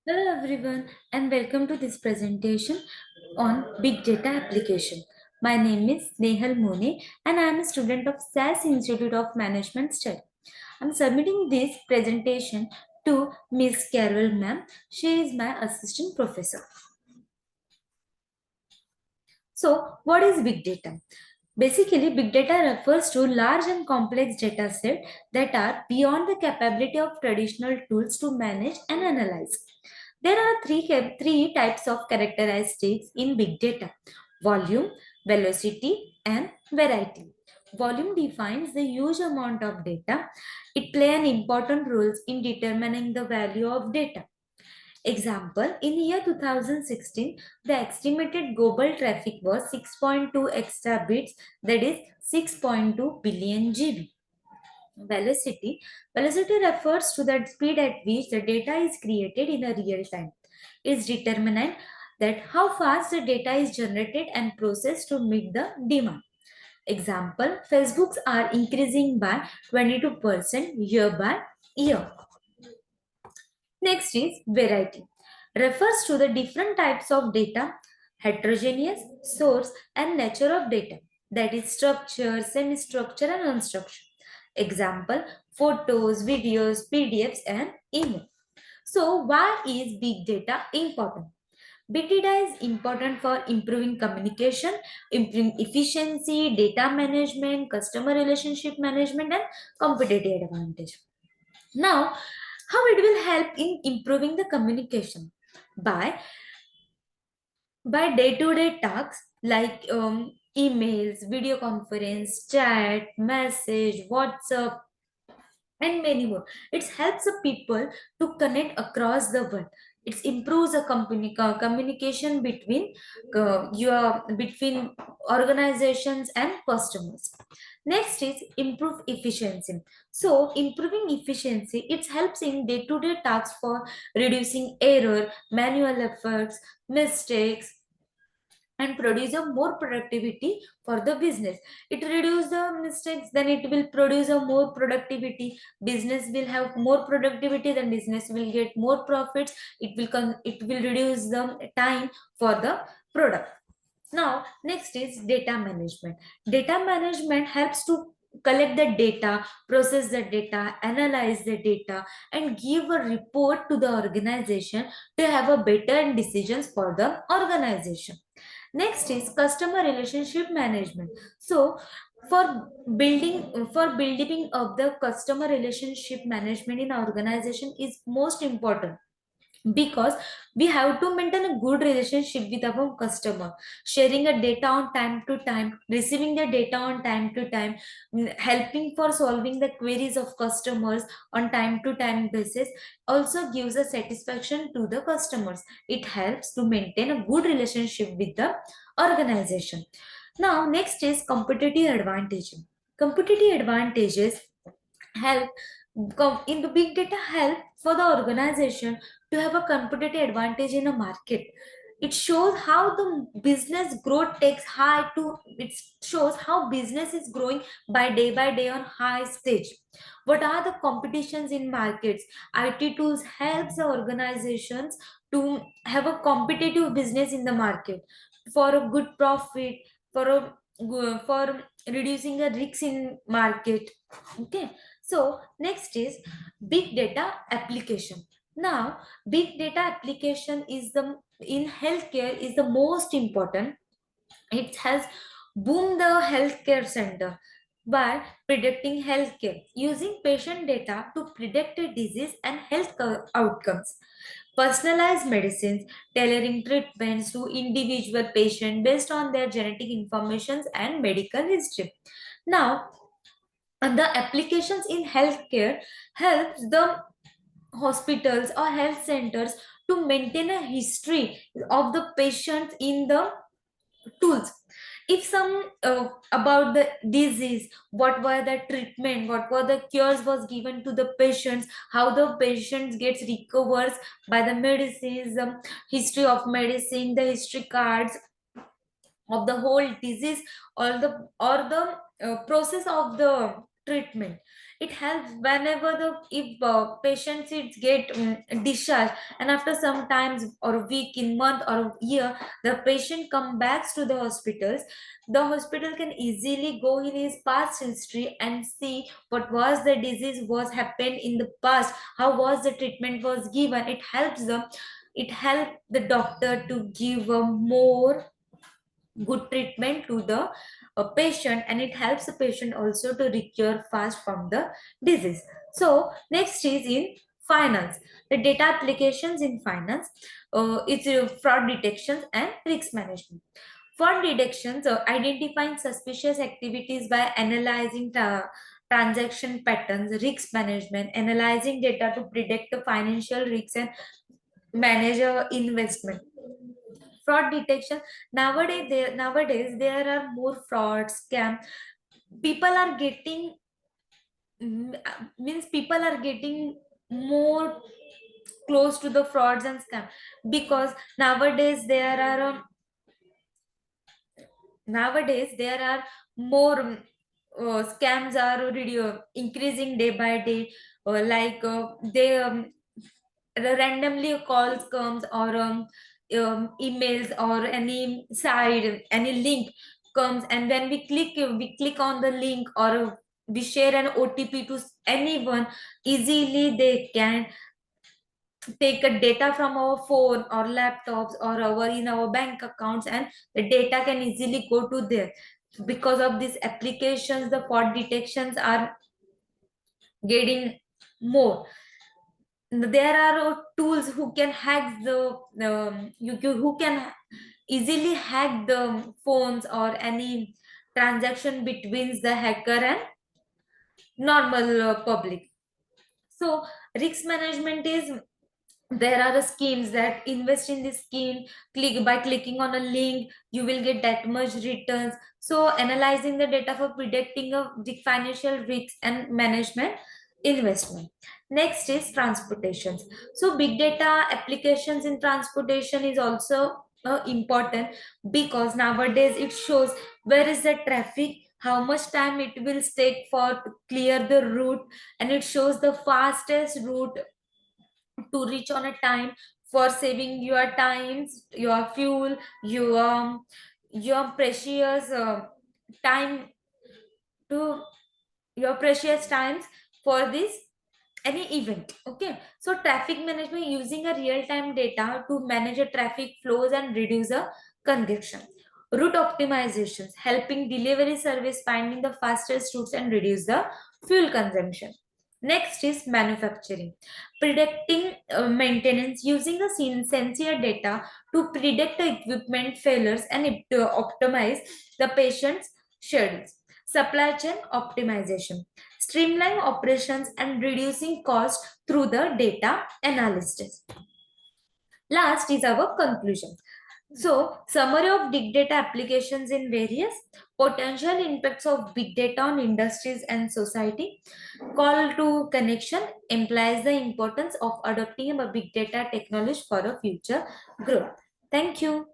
Hello everyone and welcome to this presentation on Big Data Application. My name is Nehal Mone and I am a student of SAS Institute of Management Study. I am submitting this presentation to Miss Carol ma'am. She is my assistant professor. So, what is big data? Basically, big data refers to large and complex data set that are beyond the capability of traditional tools to manage and analyze. There are three types of characteristics in big data: volume, velocity, and variety. Volume defines the huge amount of data. It plays an important role in determining the value of data. Example, in year 2016, the estimated global traffic was 6.2 exabits, that is 6.2 billion GB. Velocity. Velocity refers to the speed at which the data is created in a real time. Is determinant that how fast the data is generated and processed to meet the demand. Example, Facebooks are increasing by 22% year by year. Next is variety. Refers to the different types of data, heterogeneous, source and nature of data. That is structure, semi-structure and unstructured. Example, photos, videos, PDFs and email. So why is big data important? Big data is important for improving communication, improving efficiency, data management, customer relationship management and competitive advantage. Now, how it will help in improving the communication? By day-to-day tasks like emails, video conference, chat, message, WhatsApp, and many more. It helps the people to connect across the world. It improves the communication between organizations and customers. Next is improve efficiency. So improving efficiency, it helps in day-to-day tasks for reducing error, manual efforts, mistakes, and produce a more productivity for the business. It reduce the mistakes, then it will produce a more productivity. Business will have more productivity, then business will get more profits. It will reduce the time for the product. Now, next is data management. Data management helps to collect the data, process the data, analyze the data, and give a report to the organization to have a better decisions for the organization. Next is customer relationship management. So, for building of the customer relationship management in organization is most important, because we have to maintain a good relationship with our customer, sharing a data on time to time, receiving the data on time to time, helping for solving the queries of customers on time to time basis also gives a satisfaction to the customers. It helps to maintain a good relationship with the organization. Now next is competitive advantage. Competitive advantages help in the big data help for the organization to have a competitive advantage in a market. It shows how the business growth takes high to it shows how business is growing by day on high stage. What are the competitions in markets? IT tools helps the organizations to have a competitive business in the market for a good profit, for for reducing the risks in market. Okay, so next is big data application. Now, big data application is the in healthcare is the most important. It has boomed the healthcare center by predicting healthcare using patient data to predict a disease and health outcomes. Personalized medicines, tailoring treatments to individual patient based on their genetic information and medical history. Now, and the applications in healthcare helps the hospitals or health centers to maintain a history of the patients in the tools. If some about the disease, what were the treatment, what were the cures was given to the patients, how the patients gets recovers by the medicines, history of medicine, the history cards of the whole disease, or the process of the treatment. It helps whenever the if patients it get discharged, and after some times or a week, in month or a year, the patient come back to the hospitals. The hospital can easily go in his past history and see what was the disease was happened in the past, how was the treatment was given. It helps them, it helps the doctor to give a more good treatment to the patient, and it helps the patient also to recover fast from the disease. So next is in finance, the data applications in finance. It's fraud detections and risk management. Fraud detections, identifying suspicious activities by analyzing transaction patterns. Risk management, analyzing data to predict the financial risks and manage investment. Fraud detection, nowadays there are more fraud scam. People are getting means people are getting more close to the frauds and scam, because nowadays there are more scams are increasing day by day. They randomly calls comes, or emails or any site, any link comes, and when we click on the link, or we share an OTP to anyone, easily they can take a data from our phone or laptops or our in our bank accounts, and the data can easily go to there. Because of these applications, the fraud detections are getting more. There are tools who can hack who can easily hack the phones or any transaction between the hacker and normal public. So risk management is, there are schemes that invest in this scheme, click by clicking on a link you will get that much returns. So analyzing the data for predicting of the financial risks and management investment. Next is transportations. So big data applications in transportation is also important, because nowadays it shows where is the traffic, how much time it will take for to clear the route, and it shows the fastest route to reach on a time, for saving your times, your fuel, your precious time, to your precious times for this any event. Okay, so traffic management, using a real time data to manage a traffic flows and reduce the congestion. Route optimizations, helping delivery service finding the fastest routes and reduce the fuel consumption. Next is manufacturing, predicting maintenance, using the sensor data to predict the equipment failures and optimize the patient's schedules. Supply chain optimization, streamline operations and reducing cost through the data analysis. Last is our conclusion. So, summary of big data applications in various potential impacts of big data on industries and society. Call to connection implies the importance of adopting a big data technology for a future growth. Thank you.